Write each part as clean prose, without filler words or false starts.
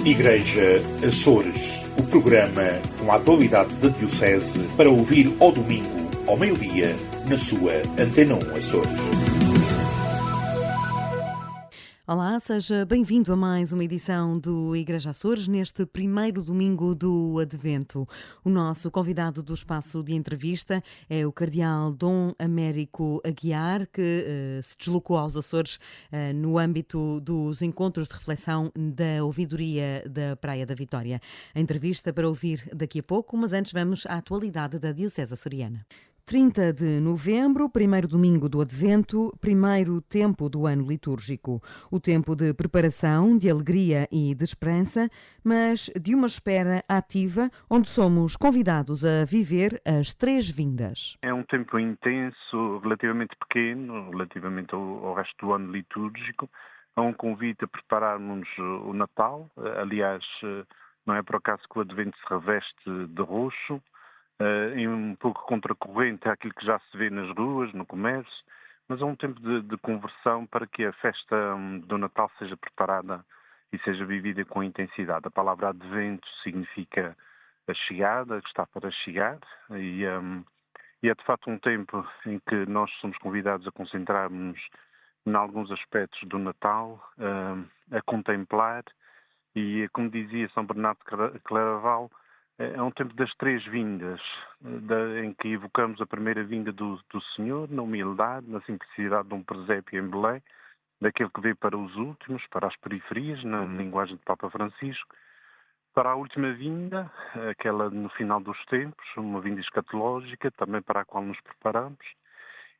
Igreja Açores, o programa com a atualidade da Diocese para ouvir ao domingo, ao meio-dia, na sua Antena 1 Açores. Olá, seja bem-vindo a mais uma edição do Igreja Açores neste primeiro domingo do Advento. O nosso convidado do espaço de entrevista é o Cardeal Dom Américo Aguiar, que se deslocou aos Açores no âmbito dos encontros de reflexão da ouvidoria da Praia da Vitória. A entrevista para ouvir daqui a pouco, mas antes vamos à atualidade da Diocese Açoriana. 30 de novembro, primeiro domingo do Advento, primeiro tempo do ano litúrgico. O tempo de preparação, de alegria e de esperança, mas de uma espera ativa, onde somos convidados a viver as três vindas. É um tempo intenso, relativamente pequeno, relativamente ao resto do ano litúrgico. Há um convite a prepararmos o Natal. Aliás, não é por acaso que o Advento se reveste de roxo. Em um pouco contracorrente àquilo que já se vê nas ruas, no comércio, mas é um tempo de conversão para que a festa do Natal seja preparada e seja vivida com intensidade. A palavra Advento significa a chegada, que está para chegar, e é de facto um tempo em que nós somos convidados a concentrarmos em alguns aspectos do Natal, a contemplar, e como dizia São Bernardo Claraval, é um tempo das três vindas, em que evocamos a primeira vinda do Senhor, na humildade, na simplicidade de um presépio em Belém, daquele que veio para os últimos, para as periferias, na linguagem de Papa Francisco, para a última vinda, aquela no final dos tempos, uma vinda escatológica, também para a qual nos preparamos,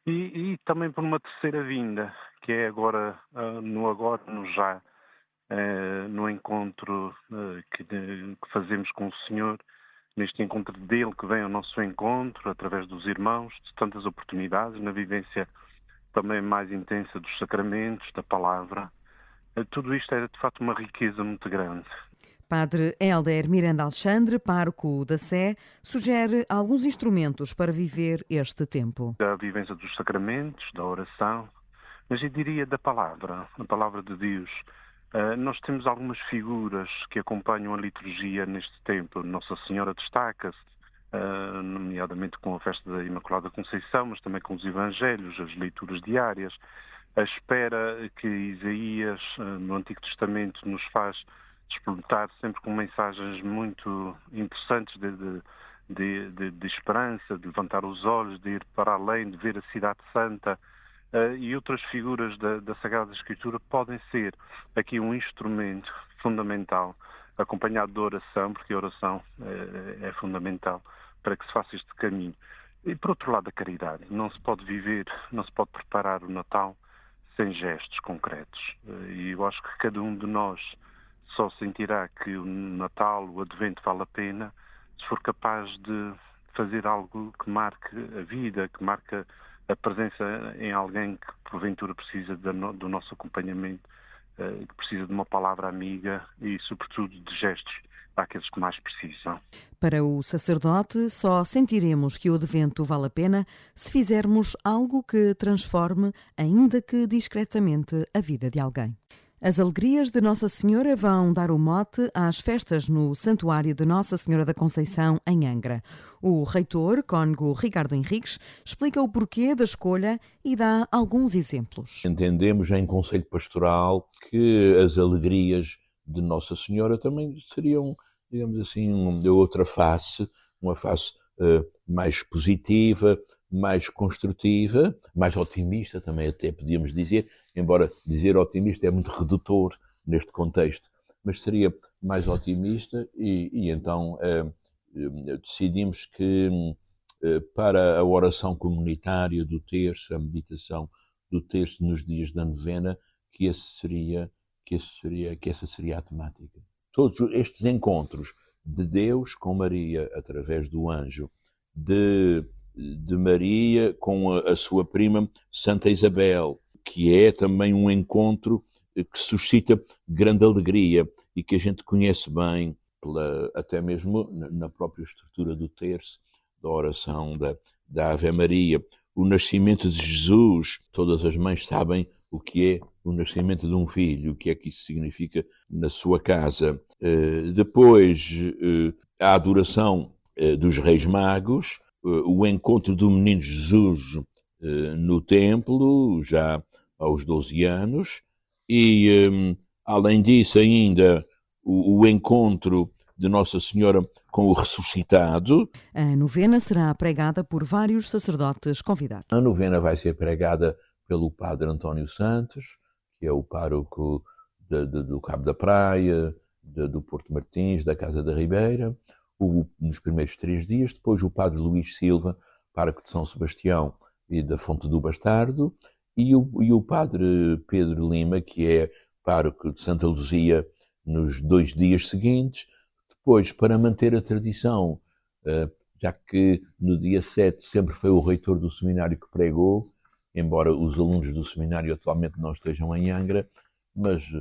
e também por uma terceira vinda, que é agora, no já, no encontro que fazemos com o Senhor, neste encontro dele que vem ao nosso encontro, através dos irmãos, de tantas oportunidades, na vivência também mais intensa dos sacramentos, da palavra. Tudo isto é de facto uma riqueza muito grande. Padre Hélder Miranda Alexandre, pároco da Sé, sugere alguns instrumentos para viver este tempo. Da vivência dos sacramentos, da oração, mas eu diria da palavra, a palavra de Deus. Nós temos algumas figuras que acompanham a liturgia neste tempo. Nossa Senhora destaca-se, nomeadamente com a festa da Imaculada Conceição, mas também com os Evangelhos, as leituras diárias. A espera que Isaías, no Antigo Testamento, nos faz despertar sempre com mensagens muito interessantes de esperança, de levantar os olhos, de ir para além, de ver a Cidade Santa. E outras figuras da Sagrada Escritura podem ser aqui um instrumento fundamental, acompanhado de oração, porque a oração é fundamental para que se faça este caminho. E por outro lado, a caridade. Não se pode preparar o Natal sem gestos concretos. E eu acho que cada um de nós só sentirá que o Natal, o Advento vale a pena, se for capaz de fazer algo que marque a vida, que marque a presença em alguém que porventura precisa do nosso acompanhamento, que precisa de uma palavra amiga e, sobretudo, de gestos àqueles que mais precisam. Para o sacerdote, só sentiremos que o Advento vale a pena se fizermos algo que transforme, ainda que discretamente, a vida de alguém. As alegrias de Nossa Senhora vão dar o mote às festas no Santuário de Nossa Senhora da Conceição, em Angra. O reitor, cônego Ricardo Henriques, explica o porquê da escolha e dá alguns exemplos. Entendemos em Conselho Pastoral que as alegrias de Nossa Senhora também seriam, digamos assim, de outra face, uma face mais positiva, mais construtiva, mais otimista também até podíamos dizer, embora dizer otimista é muito redutor neste contexto, mas seria mais otimista e então decidimos que para a oração comunitária do terço, a meditação do terço nos dias da novena, que essa seria a temática. Todos estes encontros de Deus com Maria através do anjo, de Maria com a sua prima Santa Isabel, que é também um encontro que suscita grande alegria e que a gente conhece bem, até mesmo na própria estrutura do terço, da oração da Ave Maria. O nascimento de Jesus, todas as mães sabem o que o nascimento de um filho, o que é que isso significa na sua casa. Depois, a adoração dos Reis Magos, o encontro do Menino Jesus no templo, já aos 12 anos, e, além disso, ainda o encontro de Nossa Senhora com o ressuscitado. A novena será pregada por vários sacerdotes convidados. A novena vai ser pregada pelo Padre António Santos, que é o pároco do Cabo da Praia, do Porto Martins, da Casa da Ribeira, nos primeiros 3 dias. Depois o Padre Luís Silva, pároco de São Sebastião e da Fonte do Bastardo, e o Padre Pedro Lima, que é pároco de Santa Luzia, nos 2 dias seguintes. Depois, para manter a tradição, já que no dia 7 sempre foi o reitor do seminário que pregou, embora os alunos do seminário atualmente não estejam em Angra, mas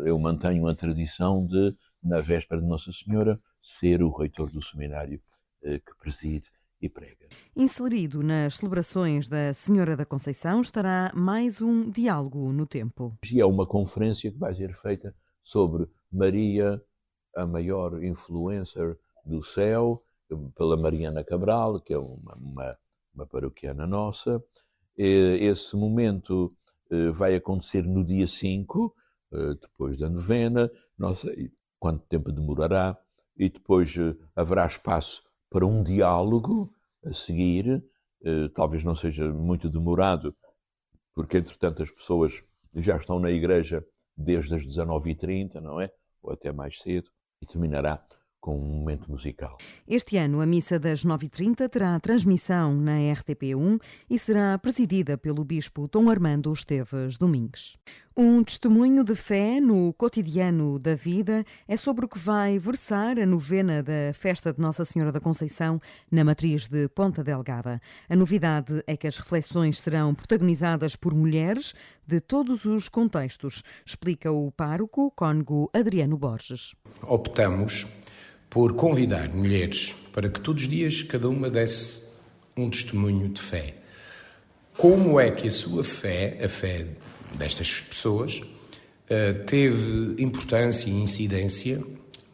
eu mantenho a tradição de, na véspera de Nossa Senhora, ser o reitor do seminário que preside e prega. Inserido nas celebrações da Senhora da Conceição estará mais um diálogo no tempo. E é uma conferência que vai ser feita sobre Maria, a maior influencer do céu, pela Mariana Cabral, que é uma paroquiana nossa. Esse momento vai acontecer no dia 5, depois da novena, não sei quanto tempo demorará, e depois haverá espaço para um diálogo a seguir, talvez não seja muito demorado, porque entretanto as pessoas já estão na igreja desde as 19h30, não é? Ou até mais cedo, e terminará com um momento musical. Este ano, a missa das 9h30 terá transmissão na RTP1 e será presidida pelo bispo Dom Armando Esteves Domingues. Um testemunho de fé no cotidiano da vida é sobre o que vai versar a novena da festa de Nossa Senhora da Conceição na matriz de Ponta Delgada. A novidade é que as reflexões serão protagonizadas por mulheres de todos os contextos, explica o pároco cônego Adriano Borges. Optamos por convidar mulheres para que todos os dias cada uma desse um testemunho de fé. Como é que a sua fé, a fé destas pessoas, teve importância e incidência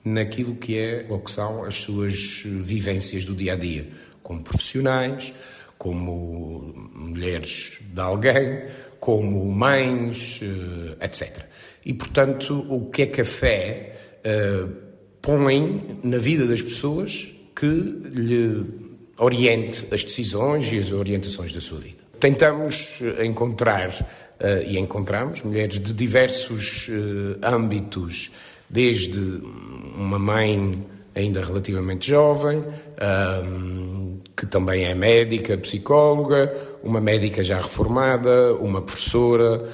naquilo que é ou que são as suas vivências do dia-a-dia, como profissionais, como mulheres de alguém, como mães, etc. E, portanto, o que é que a fé põe na vida das pessoas que lhe oriente as decisões e as orientações da sua vida. Tentamos encontrar e encontramos mulheres de diversos âmbitos, desde uma mãe ainda relativamente jovem, que também é médica, psicóloga, uma médica já reformada, uma professora,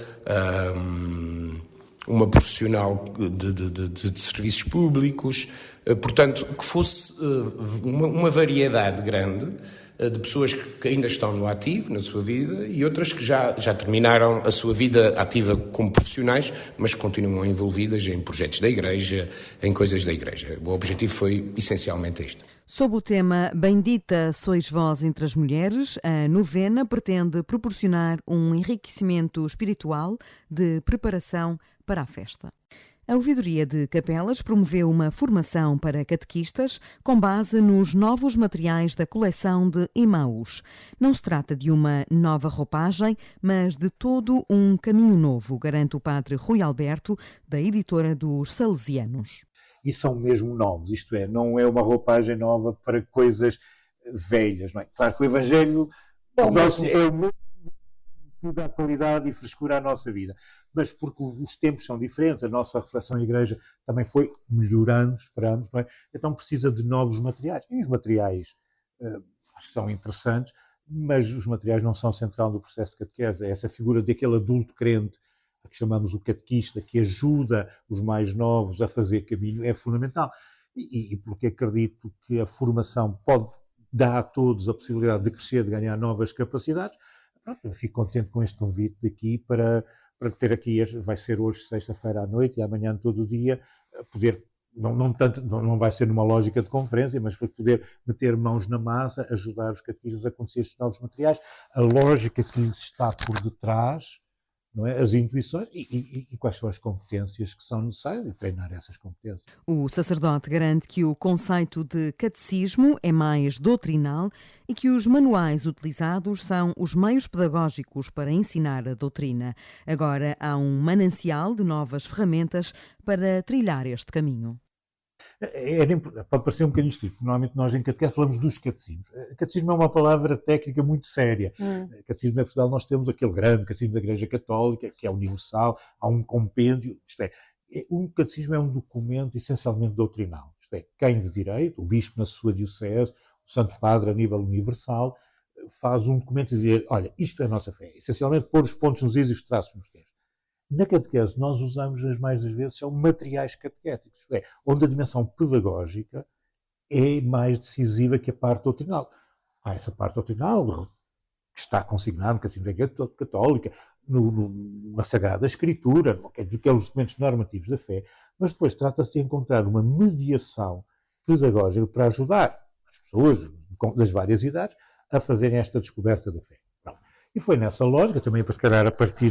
uma profissional de serviços públicos, portanto, que fosse uma variedade grande de pessoas que ainda estão no ativo, na sua vida, e outras que já terminaram a sua vida ativa como profissionais, mas continuam envolvidas em projetos da Igreja, em coisas da Igreja. O objetivo foi essencialmente este. Sob o tema Bendita sois vós entre as mulheres, a novena pretende proporcionar um enriquecimento espiritual de preparação para a festa. A Ouvidoria de Capelas promoveu uma formação para catequistas com base nos novos materiais da coleção de Emmaus. Não se trata de uma nova roupagem, mas de todo um caminho novo, garante o padre Rui Alberto, da editora dos Salesianos. E são mesmo novos, isto é, não é uma roupagem nova para coisas velhas, não é? Claro que o Evangelho é o mesmo que dá qualidade e frescura à nossa vida, mas porque os tempos são diferentes, a nossa reflexão na Igreja também foi melhorando, esperamos, não é? Então precisa de novos materiais, e os materiais acho que são interessantes, mas os materiais não são central do processo de catequese, é essa figura daquele adulto crente, que chamamos o catequista, que ajuda os mais novos a fazer caminho, é fundamental. E porque acredito que a formação pode dar a todos a possibilidade de crescer, de ganhar novas capacidades. Pronto, eu fico contente com este convite daqui para ter aqui, vai ser hoje sexta-feira à noite e amanhã todo o dia, poder, não vai ser numa lógica de conferência, mas para poder meter mãos na massa, ajudar os catequistas a conhecer estes novos materiais, a lógica que lhes está por detrás, não é? As intuições e quais são as competências que são necessárias e treinar essas competências. O sacerdote garante que o conceito de catecismo é mais doutrinal e que os manuais utilizados são os meios pedagógicos para ensinar a doutrina. Agora há um manancial de novas ferramentas para trilhar este caminho. Pode parecer um bocadinho estúpido. Normalmente nós em catequese falamos dos catecismos. Catecismo é uma palavra técnica muito séria. Catecismo em Portugal nós temos aquele grande catecismo da Igreja Católica, que é universal, há um compêndio, isto é, um catecismo é um documento essencialmente doutrinal. Isto é, quem de direito, o bispo na sua diocese, o Santo Padre a nível universal, faz um documento e dizer, olha, isto é a nossa fé. Essencialmente pôr os pontos nos is e os traços nos t's. Na catequese, nós usamos as mais das vezes são materiais catequéticos, isto é, onde a dimensão pedagógica é mais decisiva que a parte doutrinal. Há essa parte doutrinal que está consignada no Catecismo da Igreja Católica, na Sagrada Escritura, que é os documentos normativos da fé, mas depois trata-se de encontrar uma mediação pedagógica para ajudar as pessoas das várias idades a fazerem esta descoberta da fé. Pronto. E foi nessa lógica, também para calhar a partir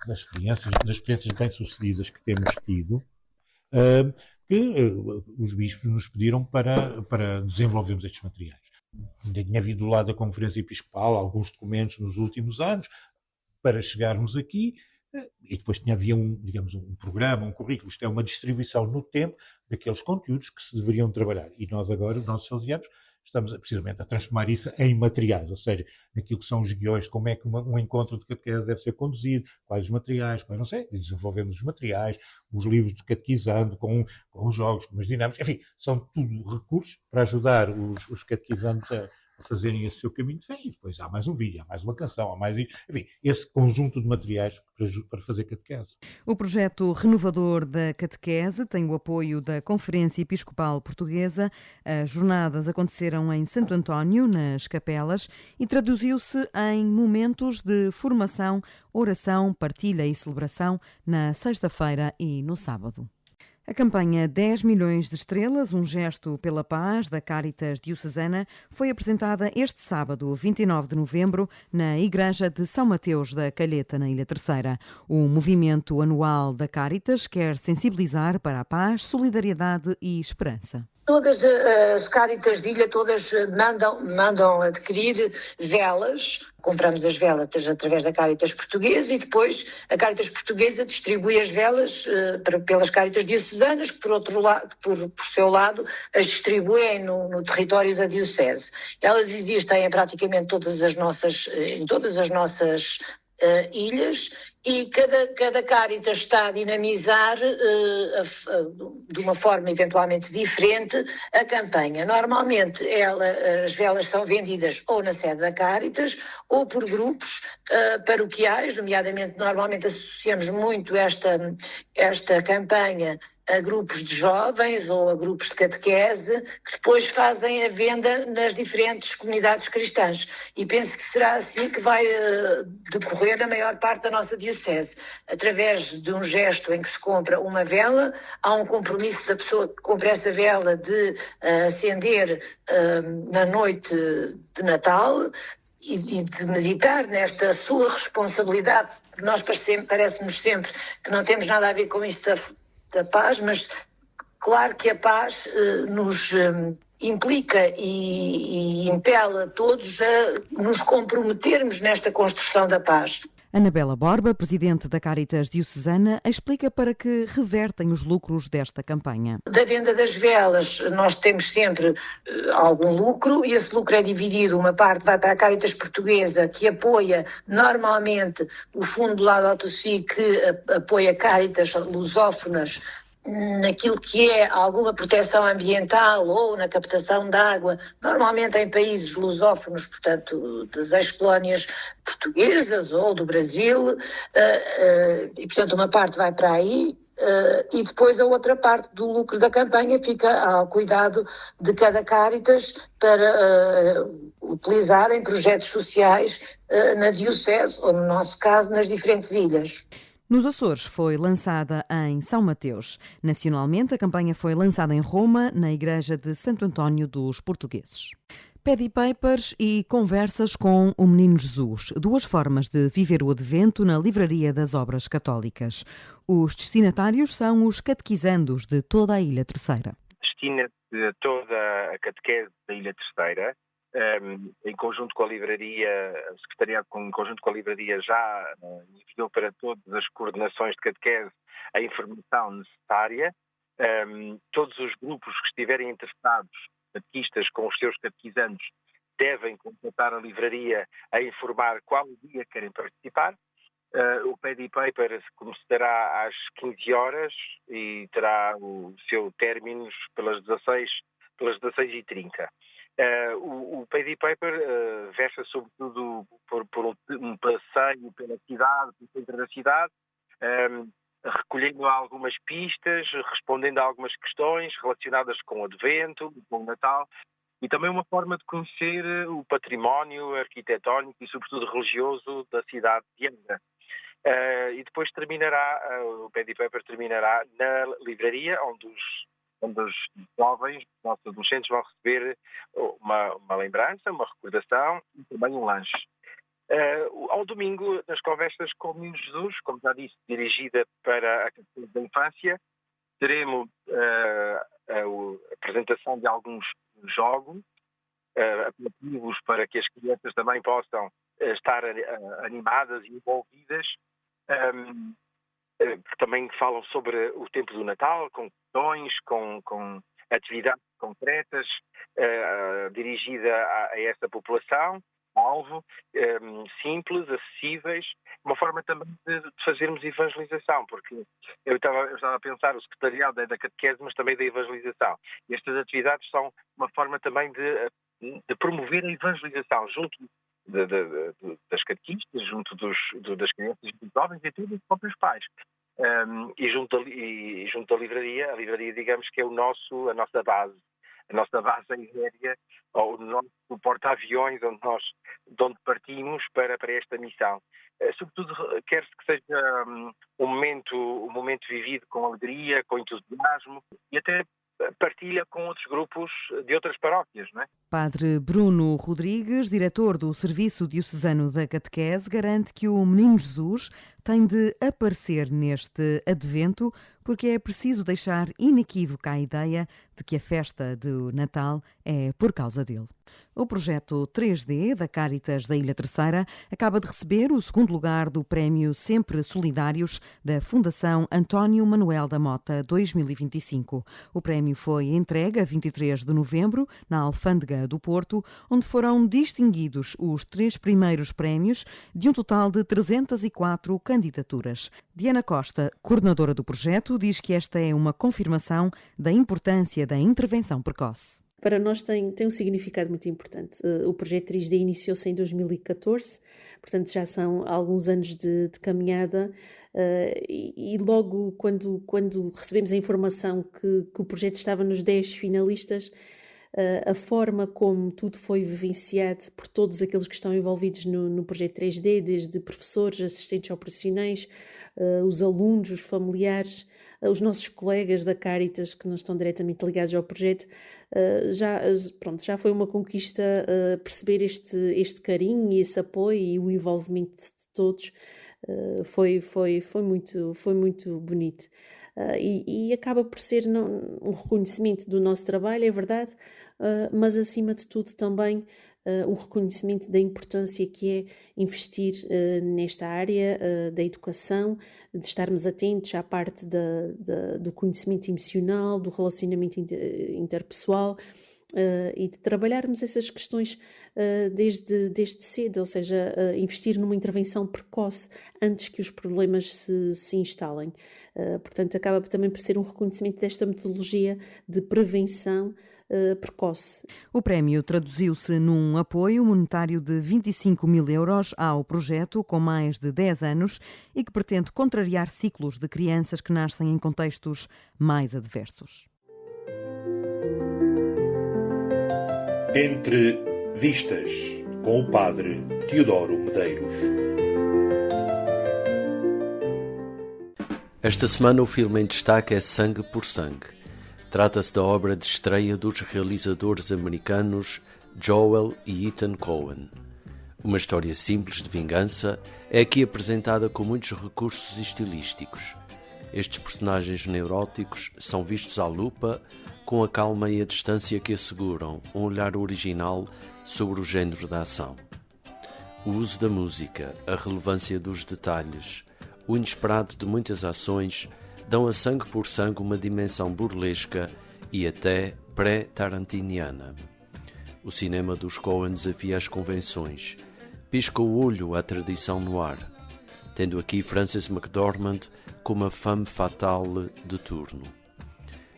das experiências bem-sucedidas que temos tido, que os bispos nos pediram para desenvolvermos estes materiais. Ainda tinha havido do lado da Conferência Episcopal alguns documentos nos últimos anos para chegarmos aqui, e depois havia um programa, um currículo, isto é uma distribuição no tempo daqueles conteúdos que se deveriam trabalhar. E nós agora, os nossos salesianos, estamos precisamente a transformar isso em materiais, ou seja, naquilo que são os guiões, como é que um encontro de catequese deve ser conduzido, quais os materiais, quais não sei, e desenvolvemos os materiais, os livros de catequizando, com os jogos, com as dinâmicas, enfim, são tudo recursos para ajudar os catequizantes a fazerem esse seu caminho de fé, e depois há mais um vídeo, há mais uma canção, há mais, enfim, esse conjunto de materiais para fazer catequese. O projeto renovador da catequese tem o apoio da Conferência Episcopal Portuguesa. As jornadas aconteceram em Santo António, nas Capelas, e traduziu-se em momentos de formação, oração, partilha e celebração na sexta-feira e no sábado. A campanha 10 milhões de estrelas, um gesto pela paz, da Cáritas Diocesana, foi apresentada este sábado, 29 de novembro, na Igreja de São Mateus da Calheta, na Ilha Terceira. O movimento anual da Cáritas quer sensibilizar para a paz, solidariedade e esperança. Todas as Cáritas de Ilha, todas mandam adquirir velas. Compramos as velas através da Cáritas Portuguesa e depois a Cáritas Portuguesa distribui as velas pelas Cáritas Diocesanas, que por seu lado as distribuem no território da Diocese. Elas existem em praticamente em todas as nossas ilhas, e cada Cáritas está a dinamizar de uma forma eventualmente diferente a campanha. Normalmente as velas são vendidas ou na sede da Cáritas ou por grupos paroquiais, nomeadamente normalmente associamos muito esta campanha a grupos de jovens ou a grupos de catequese, que depois fazem a venda nas diferentes comunidades cristãs. E penso que será assim que vai decorrer a maior parte da nossa diocese. Através de um gesto em que se compra uma vela, há um compromisso da pessoa que compra essa vela de acender na noite de Natal e de meditar nesta sua responsabilidade. Nós parece-nos sempre que não temos nada a ver com isso da paz, mas claro que a paz nos implica e impele a todos a nos comprometermos nesta construção da paz. Anabela Borba, presidente da Cáritas Diocesana, explica para que revertem os lucros desta campanha. Da venda das velas nós temos sempre algum lucro e esse lucro é dividido, uma parte vai para a Cáritas Portuguesa, que apoia normalmente o fundo Laudato Si, que apoia Cáritas lusófonas naquilo que é alguma proteção ambiental ou na captação de água, normalmente em países lusófonos, portanto, das ex-colónias portuguesas ou do Brasil, e portanto uma parte vai para aí, e depois a outra parte do lucro da campanha fica ao cuidado de cada Cáritas para utilizar em projetos sociais na Diocese, ou no nosso caso, nas diferentes ilhas. Nos Açores foi lançada em São Mateus. Nacionalmente, a campanha foi lançada em Roma, na Igreja de Santo António dos Portugueses. Paddy Papers e conversas com o Menino Jesus. Duas formas de viver o Advento na Livraria das Obras Católicas. Os destinatários são os catequizandos de toda a Ilha Terceira. Destina-se a toda a catequese da Ilha Terceira, em conjunto com a livraria, o secretariado em conjunto com a livraria já enviou para todas as coordenações de catequese a informação necessária. Todos os grupos que estiverem interessados, catequistas com os seus catequizandos, devem contatar a livraria a informar qual o dia que querem participar. O Paddy Paper começará às 15 horas e terá o seu término pelas 16h30. O Paddy Paper versa sobretudo por um passeio pela cidade, pelo centro da cidade, recolhendo algumas pistas, respondendo a algumas questões relacionadas com o Advento, com o Natal, e também uma forma de conhecer o património arquitetónico e, sobretudo, religioso da cidade de Angra. E depois o Paddy Paper terminará na livraria, onde os jovens, os nossos adolescentes, vão receber uma lembrança, uma recordação e também um lanche. Ao domingo, nas conversas com o Menino Jesus, como já disse, dirigida para a catequese da infância, teremos a apresentação de alguns jogos apelativos para que as crianças também possam estar animadas e envolvidas, que também falam sobre o tempo do Natal, com questões, com atividades concretas, dirigida a essa população. Alvo, simples, acessíveis, uma forma também de fazermos evangelização, porque eu estava a pensar o secretariado da catequese, mas também da evangelização. E estas atividades são uma forma também de promover a evangelização junto das catequistas, junto das crianças e dos jovens e até dos próprios pais. E junto da livraria, a livraria, digamos que é a nossa base. A nossa base aérea, ou o nosso porta-aviões, de onde partimos para esta missão. Sobretudo, quer-se que seja um momento vivido com alegria, com entusiasmo e até partilha com outros grupos de outras paróquias, não é? Padre Bruno Rodrigues, diretor do Serviço Diocesano da Catequese, garante que o Menino Jesus tem de aparecer neste Advento porque é preciso deixar inequívoca a ideia de que a festa do Natal é por causa dele. O projeto 3D da Cáritas da Ilha Terceira acaba de receber o segundo lugar do Prémio Sempre Solidários da Fundação António Manuel da Mota 2025. O prémio foi entregue a 23 de novembro na Alfândega do Porto, onde foram distinguidos os 3 primeiros prémios de um total de 304 candidaturas. Diana Costa, coordenadora do projeto, diz que esta é uma confirmação da importância da intervenção precoce. Para nós tem um significado muito importante. O projeto 3D iniciou-se em 2014, portanto já são alguns anos de caminhada, e logo quando recebemos a informação que o projeto estava nos 10 finalistas, a forma como tudo foi vivenciado por todos aqueles que estão envolvidos no projeto 3D, desde professores, assistentes operacionais, os alunos, os familiares, os nossos colegas da Cáritas que não estão diretamente ligados ao projeto, já foi uma conquista perceber este carinho e esse apoio e o envolvimento de todos. Foi muito bonito. E acaba por ser um reconhecimento do nosso trabalho, é verdade, mas acima de tudo também um reconhecimento da importância que é investir nesta área da educação, de estarmos atentos à parte do conhecimento emocional, do relacionamento interpessoal, e de trabalharmos essas questões desde cedo, ou seja, investir numa intervenção precoce antes que os problemas se instalem. Portanto, acaba também por ser um reconhecimento desta metodologia de prevenção precoce. O prémio traduziu-se num apoio monetário de 25 mil euros ao projeto, com mais de 10 anos, e que pretende contrariar ciclos de crianças que nascem em contextos mais adversos. Entre Vistas, com o padre Teodoro Medeiros. Esta semana o filme em destaque é Sangue por Sangue. Trata-se da obra de estreia dos realizadores americanos Joel e Ethan Coen. Uma história simples de vingança é aqui apresentada com muitos recursos estilísticos. Estes personagens neuróticos são vistos à lupa com a calma e a distância que asseguram um olhar original sobre o género da ação. O uso da música, a relevância dos detalhes, o inesperado de muitas ações dão a Sangue por Sangue uma dimensão burlesca e até pré-tarantiniana. O cinema dos Coen desafia as convenções, pisca o olho à tradição no ar, tendo aqui Frances McDormand como a femme fatale de turno.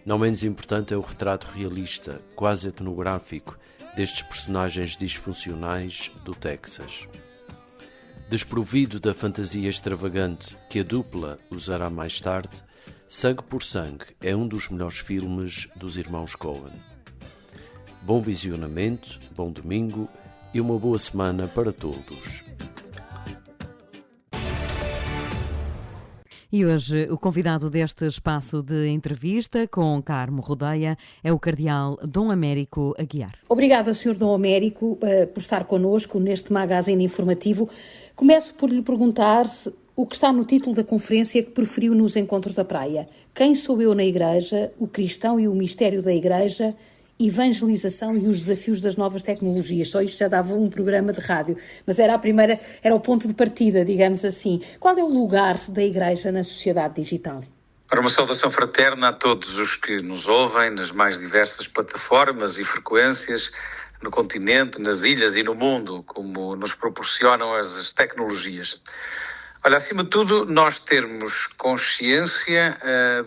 Não menos importante é o retrato realista, quase etnográfico, destes personagens disfuncionais do Texas. Desprovido da fantasia extravagante que a dupla usará mais tarde, Sangue por Sangue é um dos melhores filmes dos irmãos Coen. Bom visionamento, bom domingo e uma boa semana para todos. E hoje o convidado deste espaço de entrevista com Carmo Rodeia é o cardeal Dom Américo Aguiar. Obrigada, Sr. Dom Américo, por estar connosco neste magazine informativo. Começo por lhe perguntar o que está no título da conferência que preferiu nos Encontros da Praia. Quem sou eu na Igreja, o cristão e o mistério da Igreja, evangelização e os desafios das novas tecnologias. Só isto já dava um programa de rádio, mas era o ponto de partida, digamos assim. Qual é o lugar da Igreja na sociedade digital? Ora, uma saudação fraterna a todos os que nos ouvem nas mais diversas plataformas e frequências no continente, nas ilhas e no mundo, como nos proporcionam as tecnologias. Olha, acima de tudo, nós termos consciência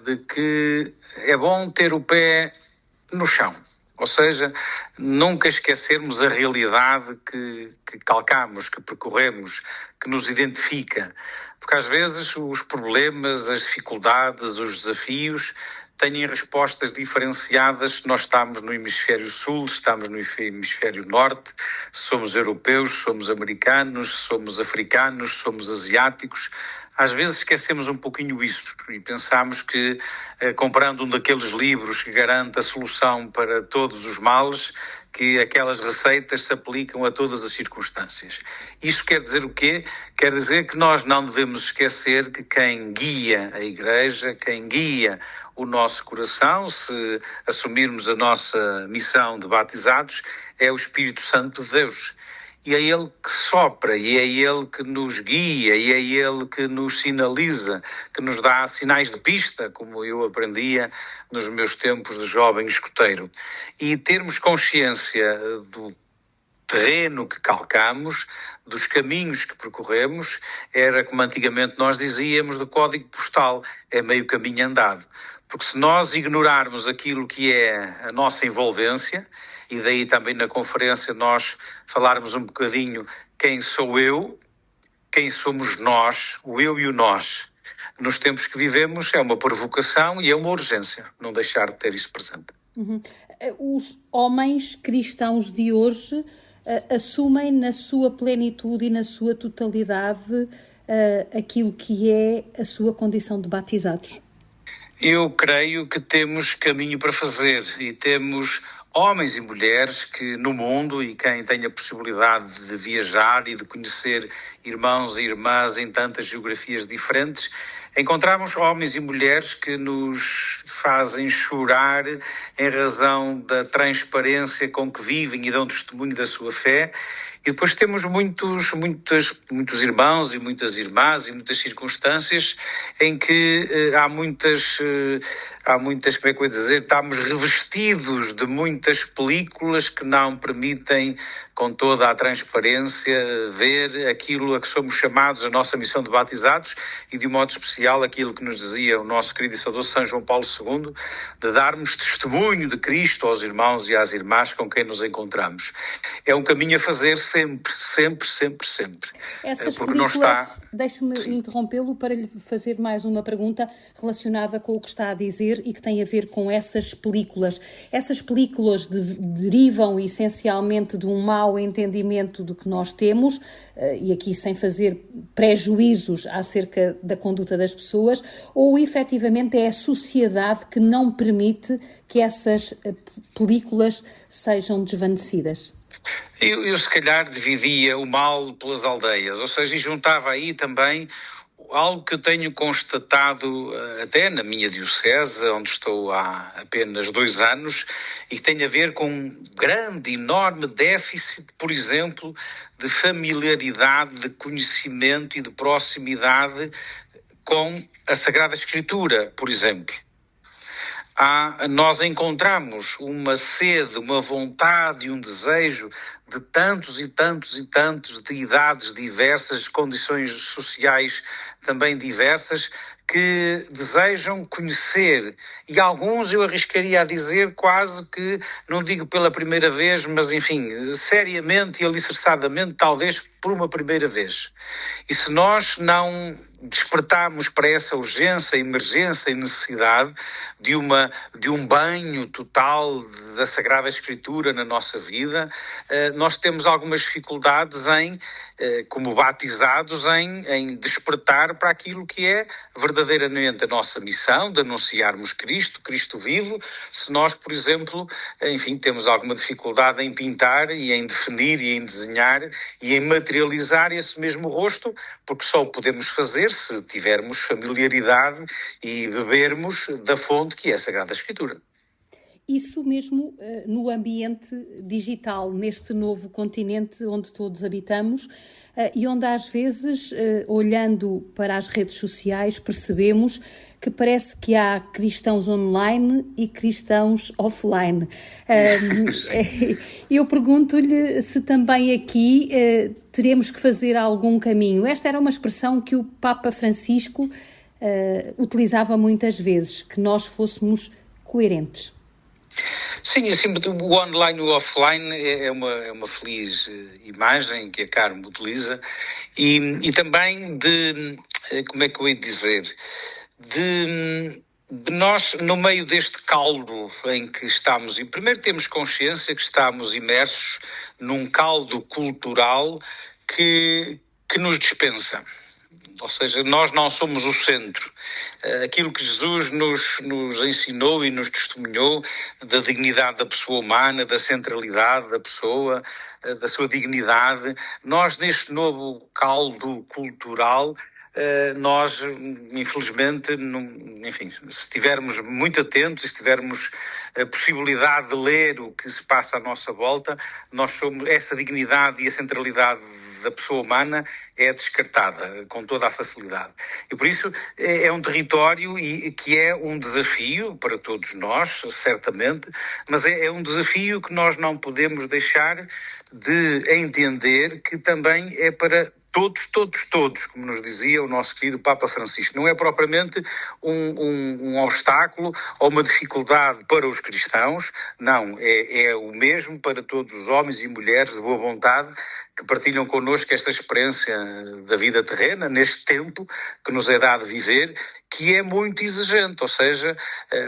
de que é bom ter o pé no chão. Ou seja, nunca esquecermos a realidade que calcamos, que percorremos, que nos identifica. Porque às vezes os problemas, as dificuldades, os desafios têm respostas diferenciadas se nós estamos no hemisfério sul, se estamos no hemisfério norte, se somos europeus, se somos americanos, se somos africanos, se somos asiáticos. Às vezes esquecemos um pouquinho isso e pensamos que comprando um daqueles livros que garante a solução para todos os males, que aquelas receitas se aplicam a todas as circunstâncias. Isso quer dizer o quê? Quer dizer que nós não devemos esquecer que quem guia a Igreja, quem guia o nosso coração, se assumirmos a nossa missão de batizados, é o Espírito Santo de Deus. E é Ele que sopra, e é Ele que nos guia, e é Ele que nos sinaliza, que nos dá sinais de pista, como eu aprendia nos meus tempos de jovem escoteiro. E termos consciência do terreno que calcamos, dos caminhos que percorremos, era como antigamente nós dizíamos do código postal, é meio caminho andado. Porque se nós ignorarmos aquilo que é a nossa envolvência, e daí também na conferência nós falarmos um bocadinho quem sou eu, quem somos nós, o eu e o nós. Nos tempos que vivemos é uma provocação e é uma urgência não deixar de ter isso presente. Os homens cristãos de hoje assumem na sua plenitude e na sua totalidade aquilo que é a sua condição de batizados? Eu creio que temos caminho para fazer e temos homens e mulheres que no mundo, e quem tem a possibilidade de viajar e de conhecer irmãos e irmãs em tantas geografias diferentes, encontramos homens e mulheres que nos fazem chorar em razão da transparência com que vivem e dão testemunho da sua fé. E depois temos muitos irmãos e muitas irmãs e muitas circunstâncias em que há muitas, como é que eu ia dizer, estamos revestidos de muitas películas que não permitem, com toda a transparência, ver aquilo a que somos chamados, a nossa missão de batizados, e de um modo especial aquilo que nos dizia o nosso querido e saudoso São João Paulo II, de darmos testemunho de Cristo aos irmãos e às irmãs com quem nos encontramos. É um caminho a fazer sempre. Essas porque películas, não está... Deixe-me interrompê-lo para lhe fazer mais uma pergunta relacionada com o que está a dizer e que tem a ver com essas películas. Essas películas derivam essencialmente de um mau entendimento do que nós temos, e aqui sem fazer prejuízos acerca da conduta das pessoas, ou efetivamente é a sociedade que não permite que essas películas sejam desvanecidas? Eu se calhar dividia o mal pelas aldeias, ou seja, e juntava aí também algo que eu tenho constatado até na minha diocese, onde estou há apenas 2 anos, e que tem a ver com um grande, enorme déficit, por exemplo, de familiaridade, de conhecimento e de proximidade com a Sagrada Escritura, por exemplo. Nós encontramos uma sede, uma vontade e um desejo de tantos e tantos e tantos, de idades diversas, condições sociais também diversas, que desejam conhecer, e alguns eu arriscaria a dizer quase que, não digo pela primeira vez, mas enfim, seriamente e alicerçadamente, talvez por uma primeira vez. E se nós não despertarmos para essa urgência, emergência e necessidade de um banho total da Sagrada Escritura na nossa vida, nós temos algumas dificuldades como batizados, em despertar para aquilo que é verdadeiramente a nossa missão, de anunciarmos Cristo vivo. Se nós, por exemplo, enfim, temos alguma dificuldade em pintar e em definir e em desenhar e em materializar esse mesmo rosto, porque só o podemos fazer se tivermos familiaridade e bebermos da fonte que é a Sagrada Escritura. Isso mesmo no ambiente digital, neste novo continente onde todos habitamos e onde às vezes, olhando para as redes sociais, percebemos que parece que há cristãos online e cristãos offline. Eu pergunto-lhe se também aqui teremos que fazer algum caminho. Esta era uma expressão que o Papa Francisco utilizava muitas vezes, que nós fôssemos coerentes. Sim, acima de o online e o offline é uma feliz imagem que a Carmo utiliza e também como é que eu ia dizer, de nós, no meio deste caldo em que estamos, e primeiro temos consciência que estamos imersos num caldo cultural que nos dispensa. Ou seja, nós não somos o centro. Aquilo que Jesus nos ensinou e nos testemunhou da dignidade da pessoa humana, da centralidade da pessoa, da sua dignidade, nós neste novo caldo cultural, nós, infelizmente, enfim, se estivermos muito atentos, se tivermos a possibilidade de ler o que se passa à nossa volta, nós somos, essa dignidade e a centralidade da pessoa humana é descartada com toda a facilidade. E por isso é um território que é um desafio para todos nós, certamente, mas é um desafio que nós não podemos deixar de entender que também é para todos, como nos dizia o nosso querido Papa Francisco. Não é propriamente um obstáculo ou uma dificuldade para os cristãos, não, é o mesmo para todos os homens e mulheres de boa vontade que partilham connosco esta experiência da vida terrena, neste tempo que nos é dado viver, que é muito exigente, ou seja,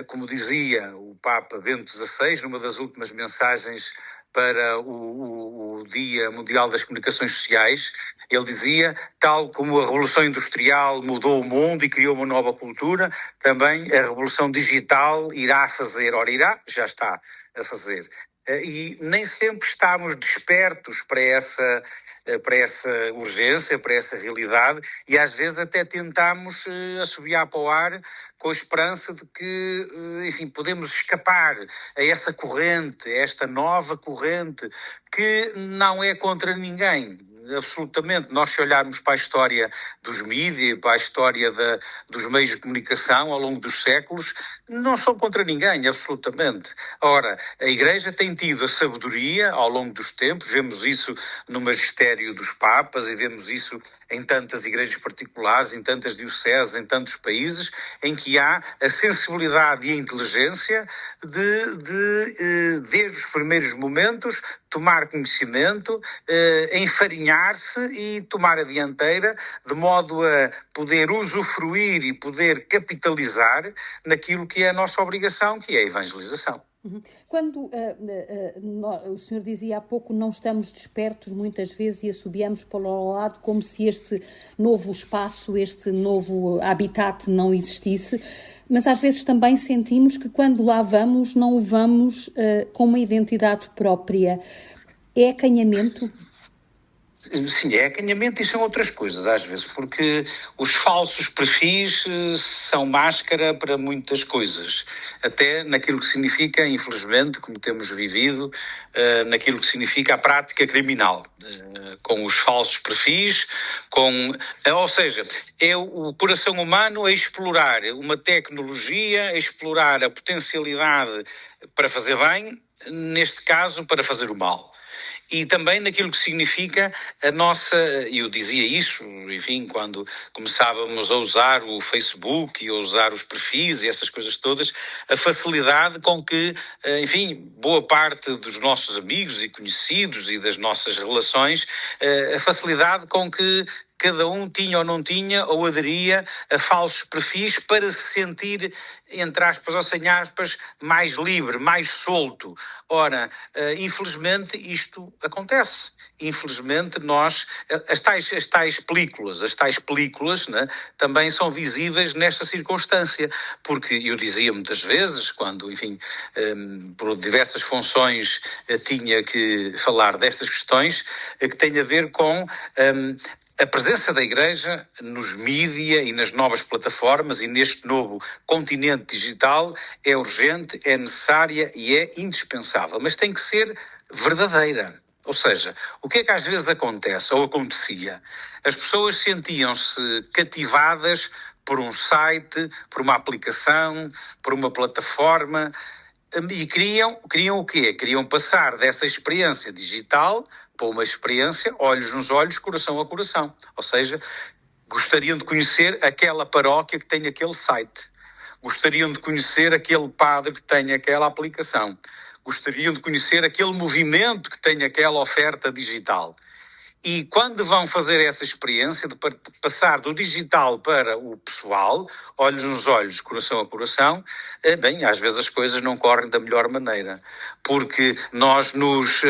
como dizia o Papa Bento XVI, numa das últimas mensagens para o Dia Mundial das Comunicações Sociais, ele dizia, tal como a Revolução Industrial mudou o mundo e criou uma nova cultura, também a Revolução Digital irá já está a fazer. E nem sempre estamos despertos para essa urgência, para essa realidade, e às vezes até tentamos assobiar para o ar com a esperança de que, enfim, podemos escapar a essa corrente, a esta nova corrente, que não é contra ninguém. Absolutamente. Nós, se olharmos para a história dos mídias, para a história dos meios de comunicação ao longo dos séculos, não são contra ninguém, absolutamente. Ora, a Igreja tem tido a sabedoria ao longo dos tempos, vemos isso no magistério dos Papas e vemos isso em tantas igrejas particulares, em tantas dioceses, em tantos países, em que há a sensibilidade e a inteligência de desde os primeiros momentos, tomar conhecimento, enfarinhar-se e tomar a dianteira, de modo a poder usufruir e poder capitalizar naquilo que é a nossa obrigação, que é a evangelização. Quando o senhor dizia há pouco, não estamos despertos muitas vezes e assobiamos para o lado como se este novo espaço, este novo habitat não existisse, mas às vezes também sentimos que quando lá vamos, não o vamos com uma identidade própria. É acanhamento? Sim, é acanhamento e são outras coisas às vezes, porque os falsos perfis são máscara para muitas coisas, até naquilo que significa, infelizmente, como temos vivido, naquilo que significa a prática criminal, com os falsos perfis, ou seja, é o coração humano a explorar uma tecnologia, a explorar a potencialidade para fazer bem, neste caso para fazer o mal. E também naquilo que significa a nossa, eu dizia isso, enfim, quando começávamos a usar o Facebook e a usar os perfis e essas coisas todas, a facilidade com que, enfim, boa parte dos nossos amigos e conhecidos e das nossas relações, a facilidade com que cada um tinha ou não tinha, ou aderia a falsos perfis para se sentir, entre aspas ou sem aspas, mais livre, mais solto. Ora, infelizmente isto acontece. Infelizmente nós, as tais películas, né, também são visíveis nesta circunstância, porque eu dizia muitas vezes, quando, enfim, por diversas funções tinha que falar destas questões, que tem a ver com a presença da Igreja nos mídia e nas novas plataformas e neste novo continente digital é urgente, é necessária e é indispensável, mas tem que ser verdadeira. Ou seja, o que é que às vezes acontece ou acontecia? As pessoas sentiam-se cativadas por um site, por uma aplicação, por uma plataforma e queriam o quê? Queriam passar dessa experiência digital para uma experiência olhos nos olhos, coração a coração. Ou seja, gostariam de conhecer aquela paróquia que tem aquele site. Gostariam de conhecer aquele padre que tem aquela aplicação. Gostariam de conhecer aquele movimento que tem aquela oferta digital. E quando vão fazer essa experiência de passar do digital para o pessoal, olhos nos olhos, coração a coração, bem, às vezes as coisas não correm da melhor maneira. Porque nós nos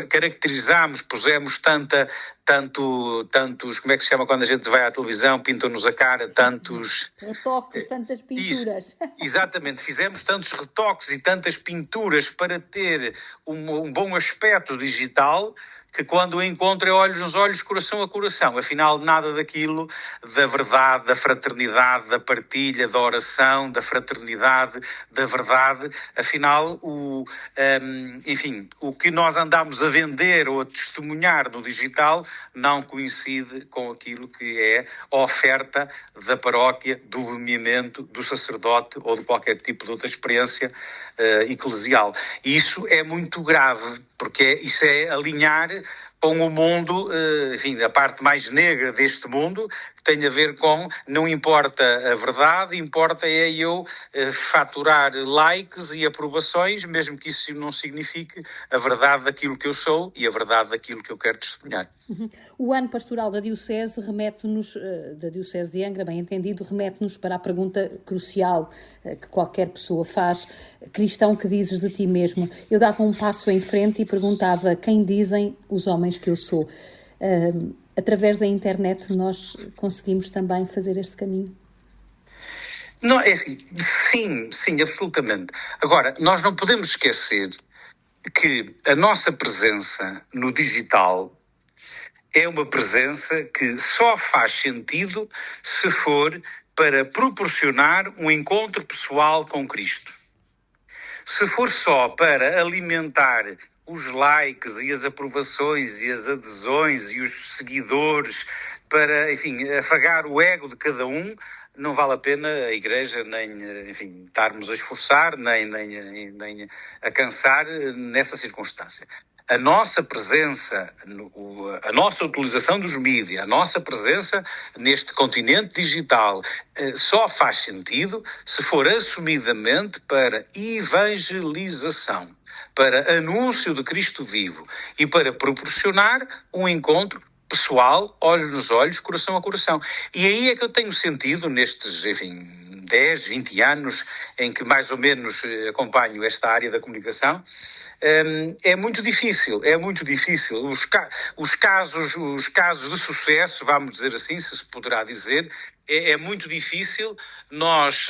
caracterizamos, pusemos tantos, como é que se chama quando a gente vai à televisão, pintam-nos a cara, tantos retoques, tantas pinturas. Isso, exatamente, fizemos tantos retoques e tantas pinturas para ter um bom aspecto digital, que quando o encontro é olhos nos olhos, coração a coração. Afinal, nada daquilo da verdade, da fraternidade, da partilha, da oração, da fraternidade, da verdade. Afinal, enfim, o que nós andamos a vender ou a testemunhar no digital não coincide com aquilo que é a oferta da paróquia, do movimento, do sacerdote ou de qualquer tipo de outra experiência eclesial. E isso é muito grave, porque isso é alinhar com o mundo, enfim, a parte mais negra deste mundo, que tem a ver com, não importa a verdade, importa é eu faturar likes e aprovações, mesmo que isso não signifique a verdade daquilo que eu sou e a verdade daquilo que eu quero testemunhar. O ano pastoral da Diocese remete-nos, da Diocese de Angra, bem entendido, remete-nos para a pergunta crucial que qualquer pessoa faz: cristão, que dizes de ti mesmo? Eu dava um passo em frente e perguntava: quem dizem os homens que eu sou? Através da internet nós conseguimos também fazer este caminho? Não, é assim, sim, absolutamente. Agora, nós não podemos esquecer que a nossa presença no digital é uma presença que só faz sentido se for para proporcionar um encontro pessoal com Cristo. Se for só para alimentar os likes e as aprovações e as adesões e os seguidores, para, enfim, afagar o ego de cada um, não vale a pena a Igreja nem, enfim, estarmos a esforçar, nem a cansar nessa circunstância. A nossa presença, a nossa utilização dos mídias, a nossa presença neste continente digital só faz sentido se for assumidamente para evangelização, para anúncio de Cristo vivo e para proporcionar um encontro pessoal, olhos nos olhos, coração a coração. E aí é que eu tenho sentido nestes, enfim, 10, 20 anos em que mais ou menos acompanho esta área da comunicação, é muito difícil. Os casos de sucesso, vamos dizer assim, se poderá dizer, é muito difícil nós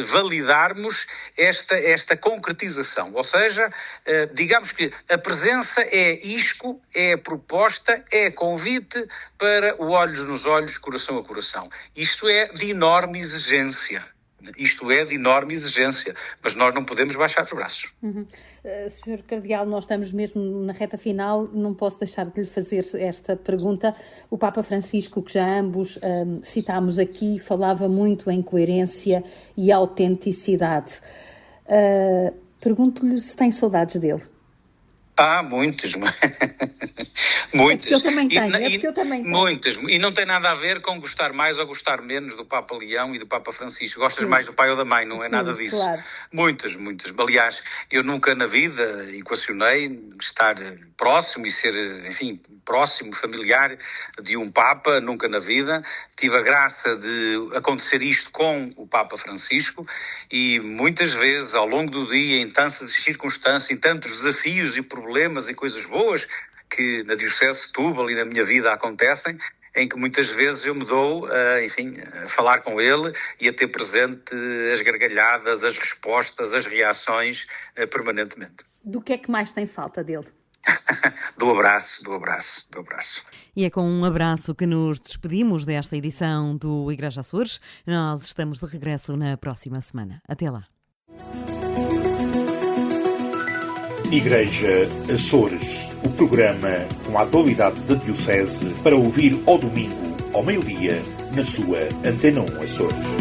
validarmos esta concretização. Ou seja, digamos que a presença é isco, é proposta, é convite para o olhos nos olhos, coração a coração. Isto é de enorme exigência. Mas nós não podemos baixar os braços. Sr. Cardeal, nós estamos mesmo na reta final, não posso deixar de lhe fazer esta pergunta. O Papa Francisco, que já ambos citámos aqui, falava muito em coerência e autenticidade. Pergunto-lhe se tem saudades dele. Muitas. É porque eu também tenho. Muitas. E não tem nada a ver com gostar mais ou gostar menos do Papa Leão e do Papa Francisco. Gostas mais do pai ou da mãe, não é nada disso. Claro. Muitas. Aliás, eu nunca na vida equacionei estar próximo e ser, enfim, próximo, familiar de um Papa, nunca na vida. Tive a graça de acontecer isto com o Papa Francisco e muitas vezes, ao longo do dia, em tantas circunstâncias, em tantos desafios e problemas e coisas boas que na Diocese de Setúbal e na minha vida acontecem, em que muitas vezes eu me dou a falar com ele e a ter presente as gargalhadas, as respostas, as reações permanentemente. Do que é que mais tem falta dele? Do abraço. E é com um abraço que nos despedimos desta edição do Igreja Açores. Nós estamos de regresso na próxima semana. Até lá. Igreja Açores, o programa com a atualidade da Diocese para ouvir ao domingo, ao meio-dia, na sua Antena 1 Açores.